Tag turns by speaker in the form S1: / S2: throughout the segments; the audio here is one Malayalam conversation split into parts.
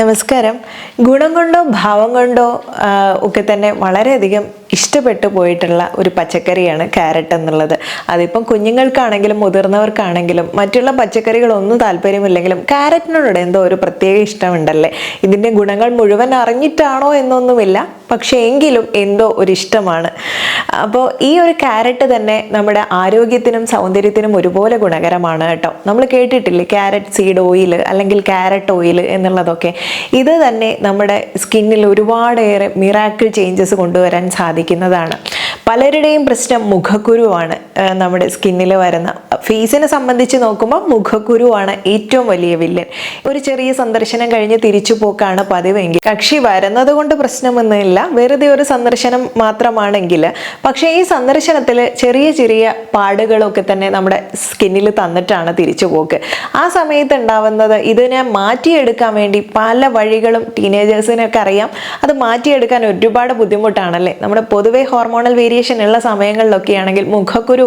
S1: നമസ്കാരം. ഗുണം കൊണ്ടോ ഭാവം കൊണ്ടോ ഒക്കെ തന്നെ വളരെയധികം ഇഷ്ടപ്പെട്ടു പോയിട്ടുള്ള ഒരു പച്ചക്കറിയാണ് ക്യാരറ്റ് എന്നുള്ളത്. അതിപ്പം കുഞ്ഞുങ്ങൾക്കാണെങ്കിലും മുതിർന്നവർക്കാണെങ്കിലും മറ്റുള്ള പച്ചക്കറികളൊന്നും താല്പര്യമില്ലെങ്കിലും ക്യാരറ്റിനോട് എന്തോ ഒരു പ്രത്യേക ഇഷ്ടമുണ്ടല്ലേ. ഇതിൻ്റെ ഗുണങ്ങൾ മുഴുവൻ അറിഞ്ഞിട്ടാണോ എന്നൊന്നുമില്ല, പക്ഷേ എങ്കിലും എന്തോ ഒരു ഇഷ്ടമാണ്. അപ്പോൾ ഈ ഒരു ക്യാരറ്റ് തന്നെ നമ്മുടെ ആരോഗ്യത്തിനും സൗന്ദര്യത്തിനും ഒരുപോലെ ഗുണകരമാണ് കേട്ടോ. നമ്മൾ കേട്ടിട്ടില്ലേ ക്യാരറ്റ് സീഡ് ഓയിൽ അല്ലെങ്കിൽ ക്യാരറ്റ് ഓയിൽ എന്നുള്ളതൊക്കെ. ഇത് തന്നെ നമ്മുടെ സ്കിന്നിൽ ഒരുപാടേറെ മിറാക്കിൾ ചേഞ്ചസ് കൊണ്ടുവരാൻ സാധിക്കുന്നതാണ്. പലരുടെയും പ്രശ്നം മുഖക്കുരുവാണ്. നമ്മുടെ സ്കിന്നിൽ വരുന്ന ഫേസിനെ സംബന്ധിച്ച് നോക്കുമ്പോൾ മുഖക്കുരുവാണ് ഏറ്റവും വലിയ വില്ലൻ. ഒരു ചെറിയ സന്ദർശനം കഴിഞ്ഞ് തിരിച്ചു പോക്കാണ് പതിവെങ്കിൽ കക്ഷി വരുന്നത് കൊണ്ട് പ്രശ്നമൊന്നുമില്ല, വെറുതെ ഒരു സന്ദർശനം മാത്രമാണെങ്കിൽ. പക്ഷേ ഈ സന്ദർശനത്തിൽ ചെറിയ ചെറിയ പാടുകളൊക്കെ തന്നെ നമ്മുടെ സ്കിന്നിൽ തന്നിട്ടാണ് തിരിച്ചു പോക്ക്. ആ സമയത്ത് ഉണ്ടാവുന്നത് ഇതിനെ മാറ്റിയെടുക്കാൻ വേണ്ടി പല വഴികളും ടീനേജേഴ്സിനൊക്കെ അറിയാം. അത് മാറ്റിയെടുക്കാൻ ഒരുപാട് ബുദ്ധിമുട്ടാണല്ലേ. നമ്മുടെ പൊതുവെ ഹോർമോണൽ വേരിയേഷൻ ഉള്ള സമയങ്ങളിലൊക്കെ ആണെങ്കിൽ മുഖക്കുരു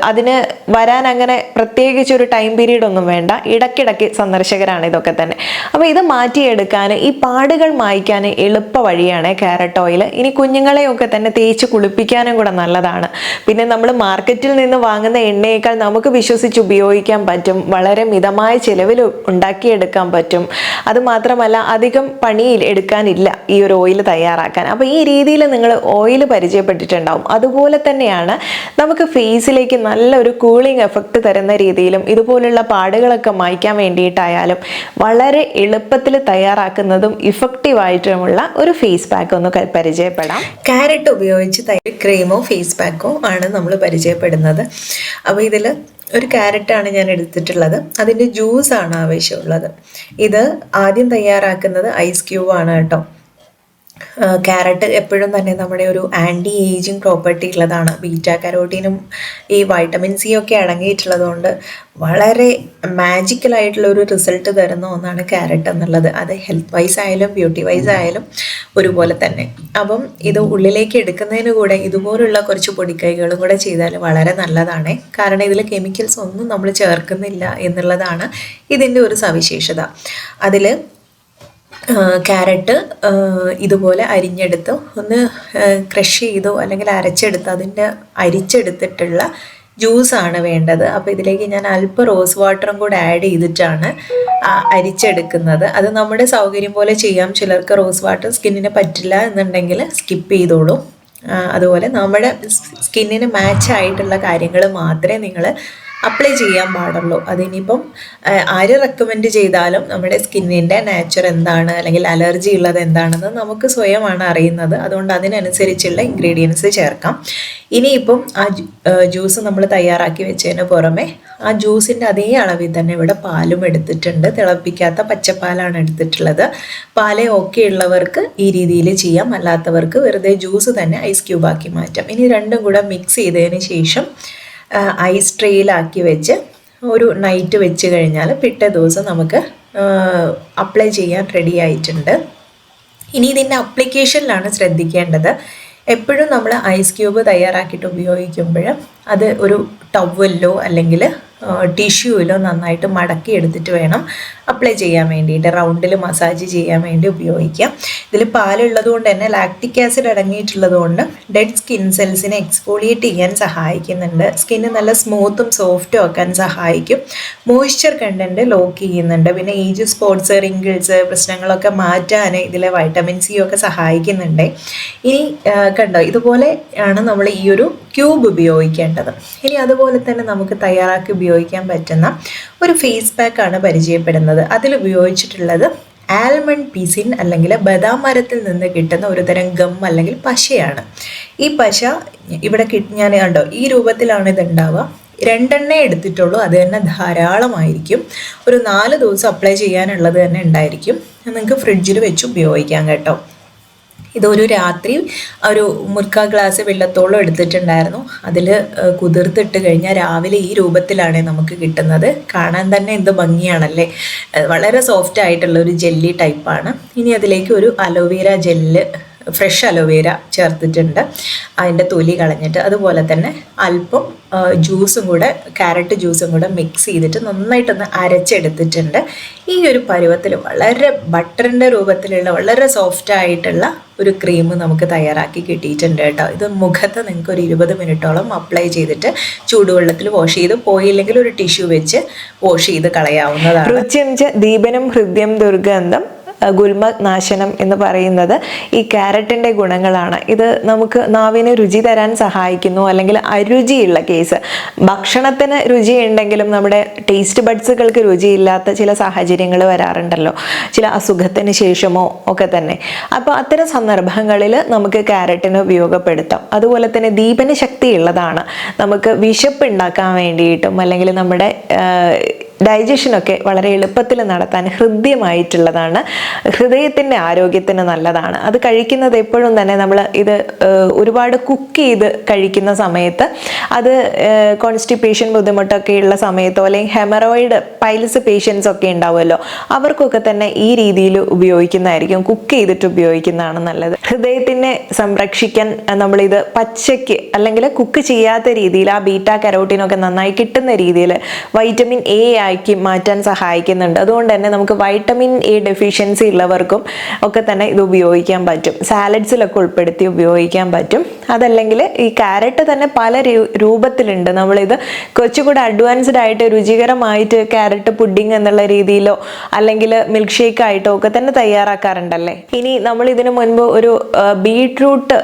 S1: അതിന് വരാൻ അങ്ങനെ പ്രത്യേകിച്ച് ഒരു ടൈം പീരീഡ് ഒന്നും വേണ്ട, ഇടയ്ക്കിടയ്ക്ക് സന്ദർശകരാണ് ഇതൊക്കെ തന്നെ. അപ്പോൾ ഇത് മാറ്റിയെടുക്കാൻ, ഈ പാടുകൾ മായ്ക്കാൻ എളുപ്പ വഴിയാണ് ക്യാരറ്റ് ഓയിൽ. ഇനി കുഞ്ഞുങ്ങളെയൊക്കെ തന്നെ തേച്ച് കുളിപ്പിക്കാനും കൂടെ നല്ലതാണ്. പിന്നെ നമ്മൾ മാർക്കറ്റിൽ നിന്ന് വാങ്ങുന്ന എണ്ണയേക്കാൾ നമുക്ക് വിശ്വസിച്ച് ഉപയോഗിക്കാൻ പറ്റും. വളരെ മിതമായ ചിലവിൽ ഉണ്ടാക്കിയെടുക്കാൻ പറ്റും. അതുമാത്രമല്ല അധികം പണിയിൽ എടുക്കാനില്ല ഈ ഒരു ഓയിൽ തയ്യാറാക്കാൻ. അപ്പോൾ ഈ രീതിയിൽ നിങ്ങൾ ഓയിൽ പരിചയപ്പെട്ടിട്ടുണ്ടാവും. അതുപോലെ തന്നെയാണ് നമുക്ക് ഫേസിലേക്ക് നല്ലൊരു കൂളിംഗ് എഫക്റ്റ് തരുന്ന രീതിയിലും ഇതുപോലുള്ള പാടുകളൊക്കെ മായ്ക്കാൻ വേണ്ടിയിട്ടായാലും വളരെ എളുപ്പത്തിൽ തയ്യാറാക്കുന്നതും ഇഫക്റ്റീവായിട്ടുമുള്ള ഒരു ഫേസ് പാക്ക് ഒന്ന് പരിചയപ്പെടാം. ക്യാരറ്റ് ഉപയോഗിച്ച് ക്രീമോ ഫേസ് പാക്കോ ആണ് നമ്മൾ പരിചയപ്പെടുന്നത്. അപ്പോൾ ഇതിൽ ഒരു ക്യാരറ്റാണ് ഞാൻ എടുത്തിട്ടുള്ളത്. അതിൻ്റെ ജ്യൂസാണ് ആവശ്യമുള്ളത്. ഇത് ആദ്യം തയ്യാറാക്കുന്നത് ഐസ് ക്യൂബാണ് കേട്ടോ. ക്യാരറ്റ് എപ്പോഴും തന്നെ നമ്മുടെ ഒരു ആൻറ്റി ഏജിങ് പ്രോപ്പർട്ടി ഉള്ളതാണ്. ബീറ്റ കരോട്ടീനും ഈ വൈറ്റമിൻ സി ഒക്കെ അടങ്ങിയിട്ടുള്ളത് കൊണ്ട് വളരെ മാജിക്കലായിട്ടുള്ള ഒരു റിസൾട്ട് തരുന്ന ഒന്നാണ് ക്യാരറ്റ് എന്നുള്ളത്. അത് ഹെൽത്ത് വൈസ് ആയാലും ബ്യൂട്ടി വൈസ് ആയാലും ഒരുപോലെ തന്നെ. അപ്പം ഇത് ഉള്ളിലേക്ക് എടുക്കുന്നതിന് കൂടെ ഇതുപോലുള്ള കുറച്ച് പൊടിക്കൈകളും കൂടെ ചെയ്താൽ വളരെ നല്ലതാണ്. കാരണം ഇതിൽ കെമിക്കൽസ് ഒന്നും നമ്മൾ ചേർക്കുന്നില്ല എന്നുള്ളതാണ് ഇതിൻ്റെ ഒരു സവിശേഷത. അതിൽ ക്യാരറ്റ് ഇതുപോലെ അരിഞ്ഞെടുത്ത് ഒന്ന് ക്രഷ് ചെയ്തോ അല്ലെങ്കിൽ അതിൻ്റെ അരിച്ചെടുത്തിട്ടുള്ള ജ്യൂസാണ് വേണ്ടത്. അപ്പോൾ ഇതിലേക്ക് ഞാൻ അല്പം റോസ് വാട്ടറും കൂടെ ആഡ് ചെയ്തിട്ടാണ് അരിച്ചെടുക്കുന്നത്. അത് നമ്മുടെ സൗകര്യം പോലെ ചെയ്യാം. ചിലർക്ക് റോസ് വാട്ടർ സ്കിന്നിന് പറ്റില്ല എന്നുണ്ടെങ്കിൽ സ്കിപ്പ് ചെയ്തോളൂ. അതുപോലെ നമ്മുടെ സ്കിന്നിന് മാച്ച് ആയിട്ടുള്ള കാര്യങ്ങൾ മാത്രമേ നിങ്ങൾ അപ്ലൈ ചെയ്യാൻ പാടുള്ളൂ. അതിനിപ്പം ആര് റെക്കമെൻഡ് ചെയ്താലും നമ്മുടെ സ്കിന്നിൻ്റെ നേച്ചർ എന്താണ് അല്ലെങ്കിൽ അലർജി ഉള്ളത് എന്താണെന്ന് നമുക്ക് സ്വയമാണ് അറിയുന്നത്. അതുകൊണ്ട് അതിനനുസരിച്ചുള്ള ഇൻഗ്രീഡിയൻസ് ചേർക്കാം. ഇനിയിപ്പം ആ ജ്യൂസ് നമ്മൾ തയ്യാറാക്കി വെച്ചതിന് പുറമെ ആ ജ്യൂസിൻ്റെ അതേ അളവിൽ തന്നെ ഇവിടെ പാലും എടുത്തിട്ടുണ്ട്. തിളപ്പിക്കാത്ത പച്ചപ്പാലാണ് എടുത്തിട്ടുള്ളത്. പാല് ഓക്കെ ഉള്ളവർക്ക് ഈ രീതിയിൽ ചെയ്യാം, അല്ലാത്തവർക്ക് വെറുതെ ജ്യൂസ് തന്നെ ഐസ് ക്യൂബാക്കി മാറ്റാം. ഇനി രണ്ടും കൂടെ മിക്സ് ചെയ്തതിന് ശേഷം ഐസ് ട്രേയിലാക്കി വെച്ച് ഒരു നൈറ്റ് വെച്ച് കഴിഞ്ഞാൽ പിറ്റേ ദിവസം നമുക്ക് അപ്ലൈ ചെയ്യാൻ റെഡി ആയിട്ടുണ്ട്. ഇനി ഇതിൻ്റെ അപ്ലിക്കേഷനിലാണ് ശ്രദ്ധിക്കേണ്ടത്. എപ്പോഴും നമ്മൾ ഐസ് ക്യൂബ് തയ്യാറാക്കിയിട്ട് ഉപയോഗിക്കുമ്പോൾ അത് ഒരു ടവലിലോ അല്ലെങ്കിൽ ടിഷ്യൂവിലോ നന്നായിട്ട് മടക്കി എടുത്തിട്ട് വേണം അപ്ലൈ ചെയ്യാൻ വേണ്ടിയിട്ട്, റൗണ്ടിൽ മസാജ് ചെയ്യാൻ വേണ്ടി ഉപയോഗിക്കാം. ഇതിൽ പാലുള്ളത് കൊണ്ട് തന്നെ ലാക്റ്റിക് ആസിഡ് അടങ്ങിയിട്ടുള്ളത് കൊണ്ട് ഡെഡ് സ്കിൻ സെൽസിനെ എക്സ്ഫോളിയേറ്റ് ചെയ്യാൻ സഹായിക്കുന്നുണ്ട്. സ്കിന്ന് നല്ല സ്മൂത്തും സോഫ്റ്റും ആക്കാൻ സഹായിക്കും. മോയ്സ്ചർ കണ്ടൻറ്റ് ലോക്ക് ചെയ്യുന്നുണ്ട്. പിന്നെ ഏജ് സ്പോട്ട്സ്, റിങ്കിൾസ് പ്രശ്നങ്ങളൊക്കെ മാറ്റാൻ ഇതിലെ വൈറ്റമിൻ സി ഒക്കെ സഹായിക്കുന്നുണ്ട്. ഇനി കണ്ടോ, ഇതുപോലെ ആണ് നമ്മൾ ഈ ഒരു ക്യൂബ് ഉപയോഗിക്കേണ്ടത്. ഇനി അതുപോലെ തന്നെ നമുക്ക് തയ്യാറാക്കി ഉപയോഗിക്കാൻ പറ്റുന്ന ഒരു ഫേസ് പാക്കാണ് പരിചയപ്പെടുന്നത്. അതിൽ ഉപയോഗിച്ചിട്ടുള്ളത് ആൽമണ്ട് പീസിൻ അല്ലെങ്കിൽ ബദാം മരത്തിൽ നിന്ന് കിട്ടുന്ന ഒരു തരം ഗം അല്ലെങ്കിൽ പശയാണ്. ഈ പശ ഇവിടെ ഞാൻ കണ്ടോ ഈ രൂപത്തിലാണ് ഇത് ഉണ്ടാവുക. 2 എണ്ണേ എടുത്തിട്ടുള്ളൂ, അത് തന്നെ ധാരാളമായിരിക്കും. ഒരു 4 ദിവസം അപ്ലൈ ചെയ്യാനുള്ളത് തന്നെ ഉണ്ടായിരിക്കും. നിങ്ങൾക്ക് ഫ്രിഡ്ജിൽ വെച്ച് ഉപയോഗിക്കാം കേട്ടോ. ഇതൊരു രാത്രി ഒരു 1/4 ഗ്ലാസ് വെള്ളത്തോളം എടുത്തിട്ടുണ്ടായിരുന്നു. അതിൽ കുതിർത്തിട്ട് കഴിഞ്ഞാൽ രാവിലെ ഈ രൂപത്തിലാണ് നമുക്ക് കിട്ടുന്നത്. കാണാൻ തന്നെ എന്ത് ഭംഗിയാണല്ലേ. വളരെ സോഫ്റ്റ് ആയിട്ടുള്ള ഒരു ജെല്ലി ടൈപ്പാണ്. ഇനി അതിലേക്ക് ഒരു അലോവേര ജെല്ല്
S2: ഫ്രഷ് അലോവേര ചേർത്തിട്ടുണ്ട്, അതിൻ്റെ തൊലി കളഞ്ഞിട്ട്. അതുപോലെ തന്നെ അല്പം ജ്യൂസും കൂടെ, ക്യാരറ്റ് ജ്യൂസും കൂടെ മിക്സ് ചെയ്തിട്ട് നന്നായിട്ടൊന്ന് അരച്ചെടുത്തിട്ടുണ്ട്. ഈ ഒരു പരുവത്തിൽ വളരെ ബട്ടറിൻ്റെ രൂപത്തിലുള്ള വളരെ സോഫ്റ്റ് ആയിട്ടുള്ള ഒരു ക്രീം നമുക്ക് തയ്യാറാക്കി കിട്ടിയിട്ടുണ്ട് കേട്ടോ. ഇത് മുഖത്ത് നിങ്ങൾക്ക് ഒരു 20 മിനിറ്റോളം അപ്ലൈ ചെയ്തിട്ട് ചൂടുവെള്ളത്തിൽ വാഷ് ചെയ്ത്, പോയില്ലെങ്കിൽ ഒരു ടിഷ്യൂ വെച്ച് വാഷ് ചെയ്ത് കളയാവുന്നതാണ്.
S1: രുചിഞ്ച ദീപനം ഹൃദ്യം ദുർഗന്ധം ഗുൽമ നാശനം എന്ന് പറയുന്നത് ഈ ക്യാരറ്റിൻ്റെ ഗുണങ്ങളാണ്. ഇത് നമുക്ക് നാവിന് രുചി തരാൻ സഹായിക്കുന്നു. അല്ലെങ്കിൽ അരുചിയുള്ള കേസ്, ഭക്ഷണത്തിന് രുചിയുണ്ടെങ്കിലും നമ്മുടെ ടേസ്റ്റ് ബഡ്സുകൾക്ക് രുചിയില്ലാത്ത ചില സാഹചര്യങ്ങൾ വരാറുണ്ടല്ലോ, ചില അസുഖത്തിന് ശേഷമോ ഒക്കെ തന്നെ. അപ്പോൾ അത്തരം സന്ദർഭങ്ങളിൽ നമുക്ക് ക്യാരറ്റിന് ഉപയോഗപ്പെടുത്താം. അതുപോലെ തന്നെ ദീപന ശക്തിയുള്ളതാണ്. നമുക്ക് വിശപ്പ് ഉണ്ടാക്കാൻ വേണ്ടിയിട്ടും അല്ലെങ്കിൽ നമ്മുടെ ഡൈജഷനൊക്കെ വളരെ എളുപ്പത്തിൽ നടത്താൻ ഹൃദ്യമായിട്ടുള്ളതാണ്. ഹൃദയത്തിൻ്റെ ആരോഗ്യത്തിന് നല്ലതാണ്. അത് കഴിക്കുന്നത് എപ്പോഴും തന്നെ നമ്മൾ ഇത് ഒരുപാട് കുക്ക് ചെയ്ത് കഴിക്കുന്ന സമയത്ത്, അത് കോൺസ്റ്റിപ്പേഷൻ ബുദ്ധിമുട്ടൊക്കെ ഉള്ള സമയത്തോ അല്ലെങ്കിൽ ഹെമറോയിഡ് പൈൽസ് പേഷ്യൻസ് ഒക്കെ ഉണ്ടാവുമല്ലോ, അവർക്കൊക്കെ തന്നെ ഈ രീതിയിൽ ഉപയോഗിക്കുന്നതായിരിക്കും, കുക്ക് ചെയ്തിട്ട് ഉപയോഗിക്കുന്നതാണ് നല്ലത്. ഹൃദയത്തിനെ സംരക്ഷിക്കാൻ നമ്മളിത് പച്ചയ്ക്ക് അല്ലെങ്കിൽ കുക്ക് ചെയ്യാത്ത രീതിയിൽ ആ ബീറ്റാ കരോട്ടീനൊക്കെ നന്നായി കിട്ടുന്ന രീതിയിൽ വൈറ്റമിൻ എ ആക്കി മാറ്റാൻ സഹായിക്കുന്നുണ്ട്. അതുകൊണ്ട് തന്നെ നമുക്ക് വൈറ്റമിൻ എ ഡെഫിഷ്യൻസി ഉള്ളവർക്കും ഒക്കെ തന്നെ ഇത് ഉപയോഗിക്കാൻ പറ്റും. സാലഡ്സിലൊക്കെ ഉൾപ്പെടുത്തി ഉപയോഗിക്കാൻ പറ്റും. അതല്ലെങ്കിൽ ഈ ക്യാരറ്റ് തന്നെ പല രൂപത്തിലുണ്ട്. നമ്മളിത് കുറച്ചുകൂടെ അഡ്വാൻസ്ഡ് ആയിട്ട് രുചികരമായിട്ട് ക്യാരറ്റ് പുഡിംഗ് എന്നുള്ള രീതിയിലോ അല്ലെങ്കിൽ മിൽക്ക് ഷേക്ക് ആയിട്ടോ ഒക്കെ തന്നെ തയ്യാറാക്കാറുണ്ടല്ലേ. ഇനി നമ്മൾ ഇതിനു മുൻപ് ഒരു ബീട്രൂട്ട്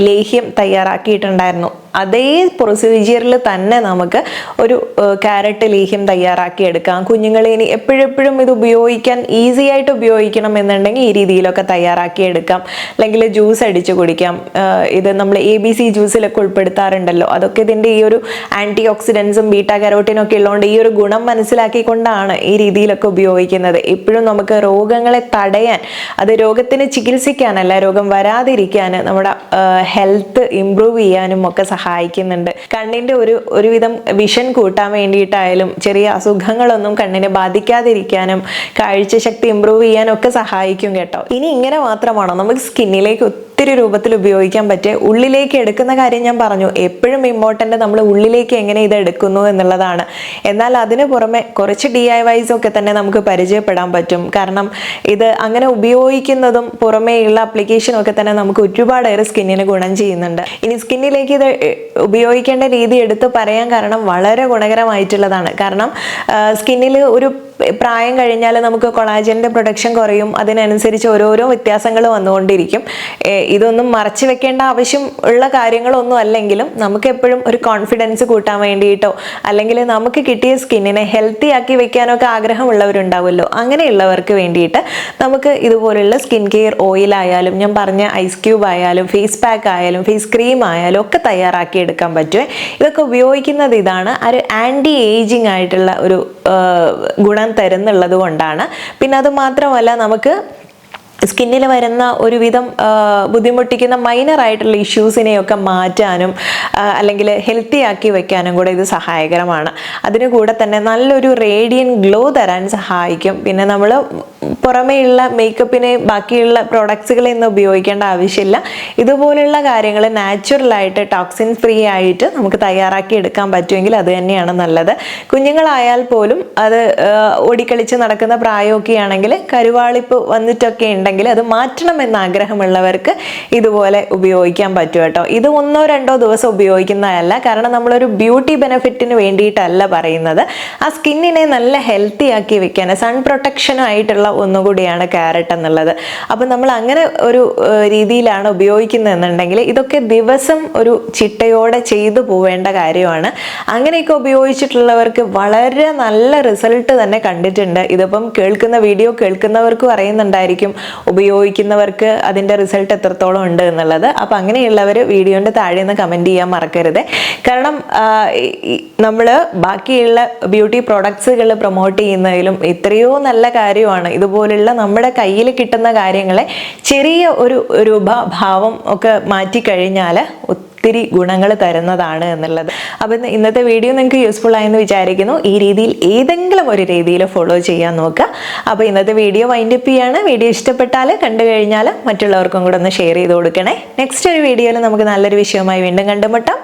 S1: ലേഹ്യം തയ്യാറാക്കിയിട്ടുണ്ടായിരുന്നു. അതേ പ്രൊസീജിയറിൽ തന്നെ നമുക്ക് ഒരു ക്യാരറ്റ് ലേഹ്യം തയ്യാറാക്കി എടുക്കാം. കുഞ്ഞുങ്ങൾ ഇനി എപ്പോഴെപ്പോഴും ഇത് ഉപയോഗിക്കാൻ ഈസി ആയിട്ട് ഉപയോഗിക്കണം എന്നുണ്ടെങ്കിൽ ഈ രീതിയിലൊക്കെ തയ്യാറാക്കി എടുക്കാം. അല്ലെങ്കിൽ ജ്യൂസ് അടിച്ച് കുടിക്കാം. ഇത് നമ്മൾ ABC ജ്യൂസിലൊക്കെ ഉൾപ്പെടുത്താറുണ്ടല്ലോ. അതൊക്കെ ഇതിൻ്റെ ഈ ഒരു ആൻറ്റി ഓക്സിഡൻസും ബീറ്റാ കരോട്ടീനും ഒക്കെ ഉള്ളതുകൊണ്ട് ഈ ഒരു ഗുണം മനസ്സിലാക്കിക്കൊണ്ടാണ് ഈ രീതിയിലൊക്കെ ഉപയോഗിക്കുന്നത്. എപ്പോഴും നമുക്ക് രോഗങ്ങളെ തടയാൻ, അത് രോഗത്തിന് ചികിത്സിക്കാനല്ല, രോഗം വരാതിരിക്കാൻ, നമ്മുടെ ഹെൽത്ത് ഇംപ്രൂവ് ചെയ്യാനും ഒക്കെ സഹായിക്കുന്നുണ്ട്. കണ്ണിൻ്റെ ഒരുവിധം വിഷൻ കൂട്ടാൻ വേണ്ടിയിട്ടായാലും ചെറിയ അസുഖങ്ങളൊന്നും കണ്ണിനെ ബാധിക്കാതിരിക്കാനും കാഴ്ചശക്തി ഇമ്പ്രൂവ് ചെയ്യാനും ഒക്കെ സഹായിക്കും കേട്ടോ. ഇനി ഇങ്ങനെ മാത്രമാണോ, നമുക്ക് സ്കിന്നിലേക്ക് ഒത്തിരി രൂപത്തിൽ ഉപയോഗിക്കാൻ പറ്റിയ ഉള്ളിലേക്ക് എടുക്കുന്ന കാര്യം ഞാൻ പറഞ്ഞു. എപ്പോഴും ഇമ്പോർട്ടൻ്റ് നമ്മൾ ഉള്ളിലേക്ക് എങ്ങനെ ഇത് എടുക്കുന്നു എന്നുള്ളതാണ്. എന്നാൽ അതിന് പുറമെ കുറച്ച് DIYs ഒക്കെ തന്നെ നമുക്ക് പരിചയപ്പെടാൻ പറ്റും. കാരണം ഇത് അങ്ങനെ ഉപയോഗിക്കുന്നതും പുറമേയുള്ള അപ്ലിക്കേഷനും ഒക്കെ തന്നെ നമുക്ക് ഒരുപാടേറെ സ്കിന്നിന് ഗുണം ചെയ്യുന്നുണ്ട്. ഇനി സ്കിന്നിലേക്ക് ഇത് ഉപയോഗിക്കേണ്ട രീതി എടുത്ത് പറയാൻ കാരണം വളരെ ഗുണകരമായിട്ടുള്ളതാണ്. കാരണം സ്കിന്നിൽ ഒരു പ്രായം കഴിഞ്ഞാൽ നമുക്ക് കൊളാജൻ്റെ പ്രൊഡക്ഷൻ കുറയും. അതിനനുസരിച്ച് ഓരോരോ വ്യത്യാസങ്ങൾ വന്നുകൊണ്ടിരിക്കും. ഇതൊന്നും മറച്ചു വെക്കേണ്ട ആവശ്യം ഉള്ള കാര്യങ്ങളൊന്നും അല്ലെങ്കിലും നമുക്ക് എപ്പോഴും ഒരു കോൺഫിഡൻസ് കൂട്ടാൻ വേണ്ടിയിട്ടോ അല്ലെങ്കിൽ നമുക്ക് കിട്ടിയ സ്കിന്നിനെ ഹെൽത്തി ആക്കി വെക്കാനൊക്കെ ആഗ്രഹമുള്ളവരുണ്ടാവുമല്ലോ, അങ്ങനെയുള്ളവർക്ക് വേണ്ടിയിട്ട് നമുക്ക് ഇതുപോലുള്ള സ്കിൻ കെയർ ഓയിൽ ആയാലും, ഞാൻ പറഞ്ഞ ഐസ് ക്യൂബ് ആയാലും, ഫേസ് പാക്ക് ആയാലും, ഫേസ് ക്രീം ആയാലും ഒക്കെ തയ്യാറാക്കി എടുക്കാൻ പറ്റുമേ. ഇതൊക്കെ ഉപയോഗിക്കുന്നത് ഇതാണ്, ഒരു ആൻറ്റി ഏജിങ് ആയിട്ടുള്ള ഒരു ഗുണം തരുന്നുള്ളത് കൊണ്ടാണ്. പിന്നെ അത് മാത്രമല്ല, നമുക്ക് സ്കിന്നിൽ വരുന്ന ഒരുവിധം ബുദ്ധിമുട്ടിക്കുന്ന മൈനർ ആയിട്ടുള്ള ഇഷ്യൂസിനെയൊക്കെ മാറ്റാനും അല്ലെങ്കിൽ ഹെൽത്തി ആക്കി വെക്കാനും കൂടെ ഇത് സഹായകരമാണ്. അതിന് കൂടെ തന്നെ നല്ലൊരു റേഡിയൻ ഗ്ലോ തരാൻ സഹായിക്കും. പിന്നെ നമ്മൾ പുറമേയുള്ള മേക്കപ്പിനെ ബാക്കിയുള്ള പ്രോഡക്ട്സുകളെ ഒന്നും ഉപയോഗിക്കേണ്ട ആവശ്യമില്ല. ഇതുപോലുള്ള കാര്യങ്ങൾ നാച്ചുറലായിട്ട് ടോക്സിൻ ഫ്രീ ആയിട്ട് നമുക്ക് തയ്യാറാക്കി എടുക്കാൻ പറ്റുമെങ്കിൽ അത് തന്നെയാണ് നല്ലത്. കുഞ്ഞുങ്ങളായാൽ പോലും അത് ഓടിക്കളിച്ച് നടക്കുന്ന പ്രായമൊക്കെ ആണെങ്കിൽ കരുവാളിപ്പ് വന്നിട്ടൊക്കെ ഉണ്ടെങ്കിൽ അത് മാറ്റണമെന്ന് ആഗ്രഹമുള്ളവർക്ക് ഇതുപോലെ ഉപയോഗിക്കാൻ പറ്റും കേട്ടോ. ഇത് 1-2 ദിവസം ഉപയോഗിക്കുന്നതല്ല, കാരണം നമ്മളൊരു ബ്യൂട്ടി ബെനിഫിറ്റിന് വേണ്ടിയിട്ടല്ല പറയുന്നത്. ആ സ്കിന്നിനെ നല്ല ഹെൽത്തി ആക്കി വെക്കാൻ, സൺ പ്രൊട്ടക്ഷനായിട്ടുള്ള ഒന്നുകൂടിയാണ് ക്യാരറ്റ് എന്നുള്ളത്. അപ്പം നമ്മൾ അങ്ങനെ ഒരു രീതിയിലാണ് ഉപയോഗിക്കുന്നതെന്നുണ്ടെങ്കിൽ ഇതൊക്കെ ദിവസം ഒരു ചിട്ടയോടെ ചെയ്തു പോവേണ്ട കാര്യമാണ്. അങ്ങനെയൊക്കെ ഉപയോഗിച്ചിട്ടുള്ളവർക്ക് വളരെ നല്ല റിസൾട്ട് തന്നെ കണ്ടിട്ടുണ്ട്. ഇതിപ്പം വീഡിയോ കേൾക്കുന്നവർക്കും അറിയുന്നുണ്ടായിരിക്കും ഉപയോഗിക്കുന്നവർക്ക് അതിൻ്റെ റിസൾട്ട് എത്രത്തോളം ഉണ്ട് എന്നുള്ളത്. അപ്പം അങ്ങനെയുള്ളവർ വീഡിയോൻ്റെ താഴെ നിന്ന് കമൻറ്റ് ചെയ്യാൻ മറക്കരുത്. കാരണം നമ്മൾ ബാക്കിയുള്ള ബ്യൂട്ടി പ്രൊഡക്ട്സുകൾ പ്രൊമോട്ട് ചെയ്യുന്നതിലും എത്രയോ നല്ല കാര്യമാണ് ഇതുപോലുള്ള നമ്മുടെ കയ്യിൽ കിട്ടുന്ന കാര്യങ്ങളെ ചെറിയ ഒരു രൂപഭാവം ഒക്കെ മാറ്റിക്കഴിഞ്ഞാൽ ഒത്തിരി ഗുണങ്ങൾ തരുന്നതാണ് എന്നുള്ളത്. അപ്പം ഇന്നത്തെ വീഡിയോ നിങ്ങൾക്ക് യൂസ്ഫുൾ ആയെന്ന് വിചാരിക്കുന്നു. ഈ രീതിയിൽ ഏതെങ്കിലും ഒരു രീതിയിൽ ഫോളോ ചെയ്യാൻ നോക്കുക. അപ്പോൾ ഇന്നത്തെ വീഡിയോ വൈൻഡപ്പ് ചെയ്യാണ്. വീഡിയോ ഇഷ്ടപ്പെട്ടാൽ കണ്ടു കഴിഞ്ഞാൽ മറ്റുള്ളവർക്കും കൂടെ ഒന്ന് ഷെയർ ചെയ്ത് കൊടുക്കണേ. നെക്സ്റ്റ് ഒരു വീഡിയോയിൽ നമുക്ക് നല്ലൊരു വിഷയവുമായി വീണ്ടും കണ്ടുമുട്ടാം.